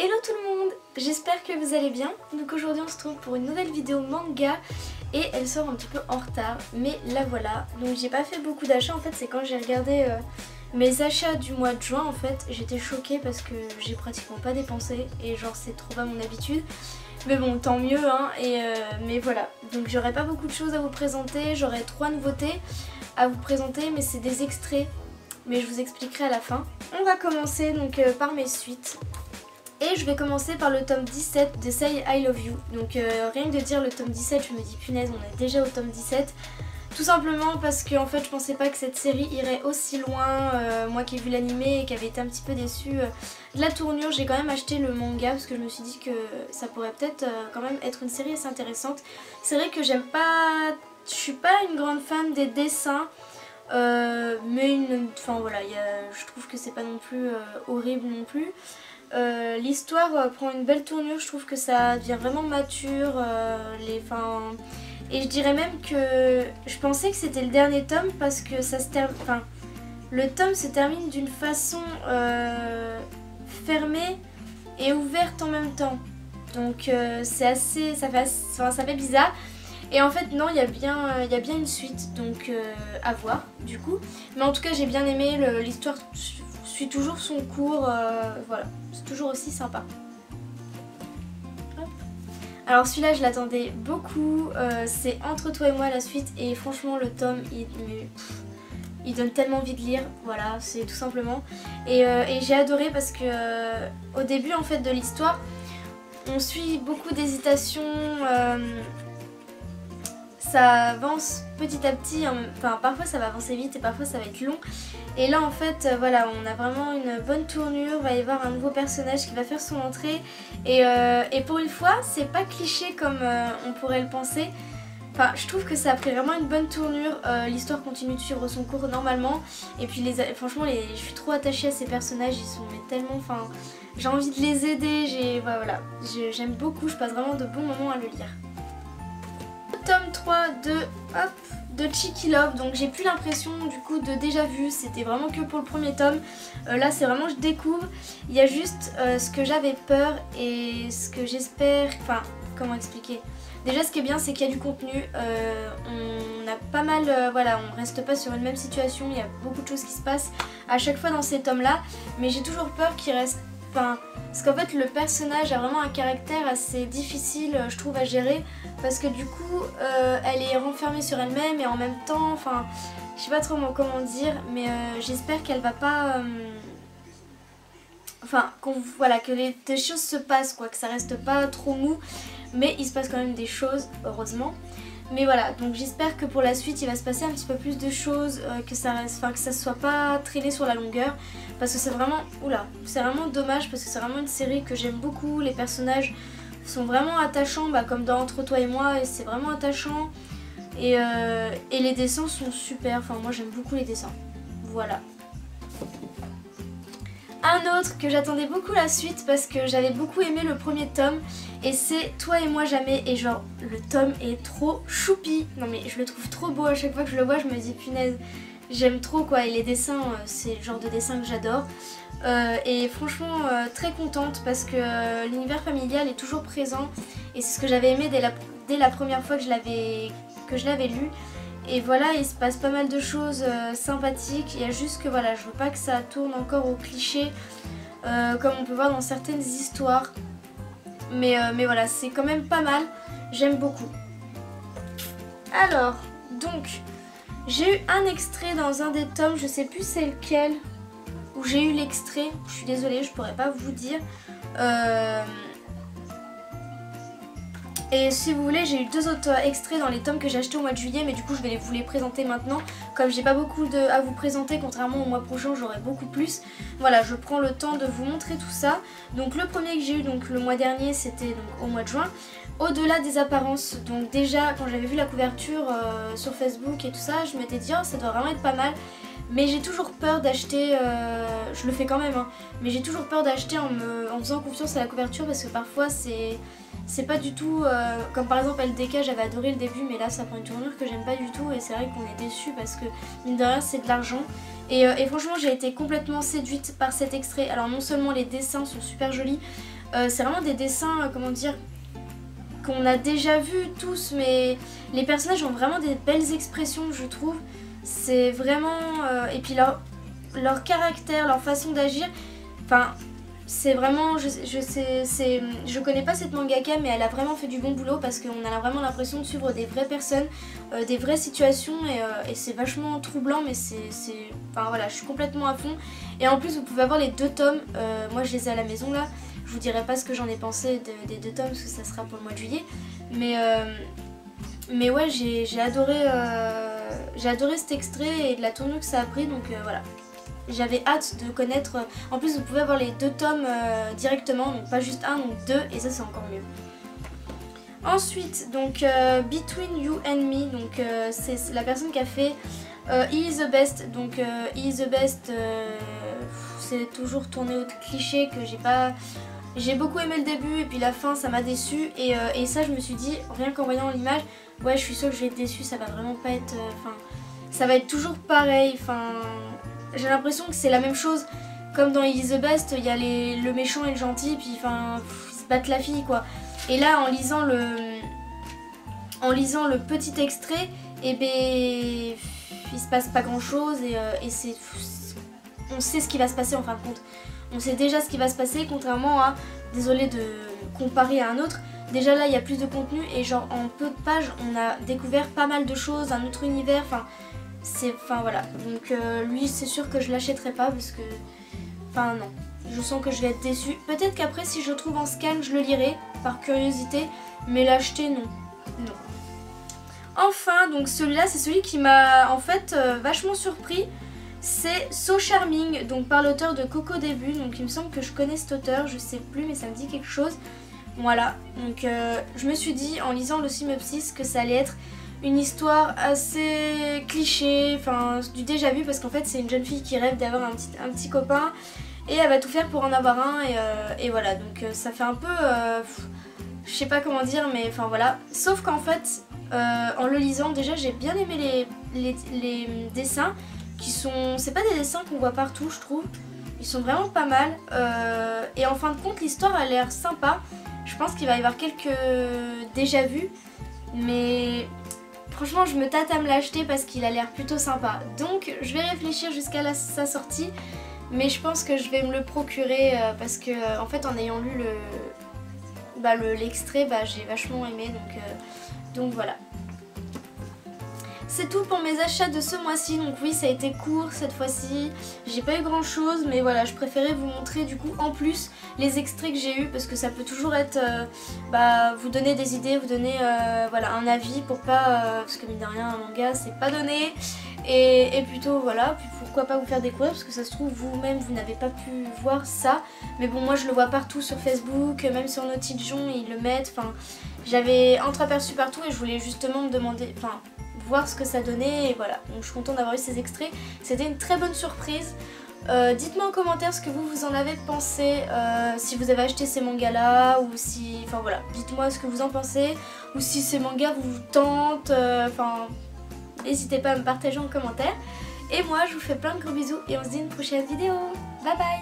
Hello tout le monde, j'espère que vous allez bien. Donc aujourd'hui on se retrouve pour une nouvelle vidéo manga et elle sort un petit peu en retard, mais la voilà. Donc j'ai pas fait beaucoup d'achats en fait, c'est quand j'ai regardé mes achats du mois de juin en fait, j'étais choquée parce que j'ai pratiquement pas dépensé et genre c'est trop pas mon habitude. Mais bon, tant mieux hein, mais voilà. Donc j'aurai pas beaucoup de choses à vous présenter, j'aurai 3 nouveautés à vous présenter, mais c'est des extraits, mais je vous expliquerai à la fin. On va commencer donc par mes suites. Et je vais commencer par le tome 17 de Say I Love You. Donc rien que de dire le tome 17, je me dis punaise, on est déjà au tome 17. Tout simplement parce que en fait je pensais pas que cette série irait aussi loin. Moi qui ai vu l'animé et qui avait été un petit peu déçue de la tournure, j'ai quand même acheté le manga parce que je me suis dit que ça pourrait peut-être quand même être une série assez intéressante. C'est vrai que je suis pas une grande fan des dessins. Mais enfin voilà, je trouve que c'est pas non plus horrible non plus. L'histoire prend une belle tournure, je trouve que ça devient vraiment mature, et je dirais même que je pensais que c'était le dernier tome parce que le tome se termine d'une façon fermée et ouverte en même temps, donc ça fait bizarre. Et en fait non, il y a bien une suite, donc à voir du coup. Mais en tout cas j'ai bien aimé, l'histoire suit toujours son cours, voilà, c'est toujours aussi sympa. Hop. Alors celui-là je l'attendais beaucoup, c'est Entre toi et moi la suite, et franchement le tome il donne tellement envie de lire, voilà, c'est tout simplement. Et j'ai adoré parce que au début en fait de l'histoire, on suit beaucoup d'hésitations. Ça avance petit à petit, enfin parfois ça va avancer vite et parfois ça va être long. Et là en fait voilà, on a vraiment une bonne tournure, va y avoir un nouveau personnage qui va faire son entrée. Et pour une fois c'est pas cliché comme on pourrait le penser. Enfin je trouve que ça a pris vraiment une bonne tournure, l'histoire continue de suivre son cours normalement. Et puis franchement je suis trop attachée à ces personnages, ils sont tellement, enfin j'ai envie de les aider, voilà, j'aime beaucoup, je passe vraiment de bons moments à le lire. Tome 3 de Cheeky Love, donc j'ai plus l'impression du coup de déjà vu, c'était vraiment que pour le premier tome. Là c'est vraiment je découvre, il y a juste ce que j'avais peur et ce que j'espère, enfin comment expliquer. Déjà ce qui est bien c'est qu'il y a du contenu, on a pas mal, voilà, on reste pas sur une même situation, il y a beaucoup de choses qui se passent à chaque fois dans ces tomes là, mais j'ai toujours peur qu'il reste, parce qu'en fait le personnage a vraiment un caractère assez difficile je trouve à gérer, parce que du coup elle est renfermée sur elle-même et en même temps, enfin je sais pas trop comment dire, mais j'espère qu'elle va pas, enfin voilà, que des choses se passent quoi, que ça reste pas trop mou, mais il se passe quand même des choses heureusement. Mais voilà, donc j'espère que pour la suite il va se passer un petit peu plus de choses, que ça soit pas traîné sur la longueur, parce que c'est vraiment, c'est vraiment dommage parce que c'est vraiment une série que j'aime beaucoup, les personnages sont vraiment attachants, comme dans Entre toi et moi, et c'est vraiment attachant, et les dessins sont super, enfin moi j'aime beaucoup les dessins, voilà. Un autre que j'attendais beaucoup la suite parce que j'avais beaucoup aimé le premier tome, et c'est Toi et moi jamais, et genre le tome est trop choupi, non mais je le trouve trop beau, à chaque fois que je le vois je me dis punaise j'aime trop quoi, et les dessins c'est le genre de dessin que j'adore, et franchement très contente parce que l'univers familial est toujours présent et c'est ce que j'avais aimé dès la première fois que je l'avais lu. Et voilà, il se passe pas mal de choses sympathiques, il y a juste que voilà, je veux pas que ça tourne encore au cliché comme on peut voir dans certaines histoires. Mais voilà, c'est quand même pas mal, j'aime beaucoup. Alors, donc, j'ai eu un extrait dans un des tomes, je sais plus c'est lequel, où j'ai eu l'extrait, je suis désolée, je pourrais pas vous dire. Et si vous voulez, j'ai eu 2 autres extraits dans les tomes que j'ai achetés au mois de juillet, mais du coup je vais vous les présenter maintenant. Comme j'ai pas beaucoup à vous présenter, contrairement au mois prochain j'aurai beaucoup plus. Voilà, je prends le temps de vous montrer tout ça. Donc le premier que j'ai eu donc le mois dernier, c'était donc au mois de juin. Au-delà des apparences, donc déjà quand j'avais vu la couverture sur Facebook et tout ça, je m'étais dit oh, ça doit vraiment être pas mal. Mais j'ai toujours peur d'acheter, je le fais quand même, hein, mais j'ai toujours peur d'acheter en faisant confiance à la couverture, parce que parfois c'est pas du tout, comme par exemple LDK, j'avais adoré le début, mais là ça prend une tournure que j'aime pas du tout, et c'est vrai qu'on est déçu parce que mine de rien c'est de l'argent. Et franchement j'ai été complètement séduite par cet extrait. Alors non seulement les dessins sont super jolis, C'est vraiment des dessins, comment dire, qu'on a déjà vus tous, mais les personnages ont vraiment des belles expressions, je trouve. C'est vraiment... et puis leur caractère, leur façon d'agir, enfin... C'est vraiment, je connais pas cette mangaka, mais elle a vraiment fait du bon boulot parce qu'on a vraiment l'impression de suivre des vraies personnes, des vraies situations et c'est vachement troublant, mais enfin voilà, je suis complètement à fond. Et en plus vous pouvez avoir les 2 tomes, moi je les ai à la maison là, je vous dirai pas ce que j'en ai pensé des 2 tomes parce que ça sera pour le mois de juillet, mais ouais j'ai adoré cet extrait et de la tournure que ça a pris, donc voilà. J'avais hâte de connaître, en plus vous pouvez avoir les 2 tomes directement, donc pas juste un, donc 2, et ça c'est encore mieux. Ensuite, donc Between You and Me, donc c'est la personne qui a fait He is the Best, donc He is the Best, c'est toujours tourné au cliché que j'ai beaucoup aimé le début et puis la fin ça m'a déçu et ça je me suis dit, rien qu'en voyant l'image, ouais je suis sûre que je vais être déçue, ça va vraiment pas être, ça va être toujours pareil, j'ai l'impression que c'est la même chose, comme dans He is the Best, il y a le méchant et le gentil, puis ils se battent la fille quoi. Et là en lisant le petit extrait, et ben il se passe pas grand chose et on sait ce qui va se passer en fin de compte. On sait déjà ce qui va se passer, contrairement à, désolée de comparer à un autre, déjà là il y a plus de contenu et genre en peu de pages on a découvert pas mal de choses, un autre univers, enfin voilà, donc lui c'est sûr que je l'achèterai pas parce que, non, je sens que je vais être déçue. Peut-être qu'après si je le trouve en scan je le lirai par curiosité, mais l'acheter non. Enfin donc celui-là c'est celui qui m'a en fait vachement surpris, c'est So Charming, donc par l'auteur de Coco Début, donc il me semble que je connais cet auteur, je sais plus mais ça me dit quelque chose. Voilà, donc je me suis dit en lisant le synopsis que ça allait être une histoire assez cliché, du déjà vu, parce qu'en fait c'est une jeune fille qui rêve d'avoir un petit copain et elle va tout faire pour en avoir un et voilà, donc ça fait un peu, je sais pas comment dire, mais voilà, sauf qu'en fait en le lisant déjà j'ai bien aimé les dessins qui sont, c'est pas des dessins qu'on voit partout je trouve, ils sont vraiment pas mal et en fin de compte l'histoire a l'air sympa, je pense qu'il va y avoir quelques déjà vus, mais franchement je me tâte à me l'acheter parce qu'il a l'air plutôt sympa. Donc je vais réfléchir jusqu'à sa sortie, mais je pense que je vais me le procurer parce que en fait en ayant lu l'extrait, j'ai vachement aimé, donc voilà. C'est tout pour mes achats de ce mois-ci, donc oui ça a été court cette fois-ci, j'ai pas eu grand chose, mais voilà, je préférais vous montrer du coup en plus les extraits que j'ai eu parce que ça peut toujours être, vous donner des idées, vous donner voilà, un avis pour pas, parce que mine de rien un manga c'est pas donné, et plutôt voilà, puis pourquoi pas vous faire découvrir parce que ça se trouve vous-même vous n'avez pas pu voir ça, mais bon moi je le vois partout sur Facebook, même sur Notijon ils le mettent, j'avais entreaperçu partout et je voulais justement me demander, voir ce que ça donnait et voilà, donc je suis contente d'avoir eu ces extraits, c'était une très bonne surprise. Dites-moi en commentaire ce que vous en avez pensé, si vous avez acheté ces mangas là ou si, voilà, dites-moi ce que vous en pensez ou si ces mangas vous tentent, n'hésitez pas à me partager en commentaire et moi je vous fais plein de gros bisous et on se dit à une prochaine vidéo, bye bye.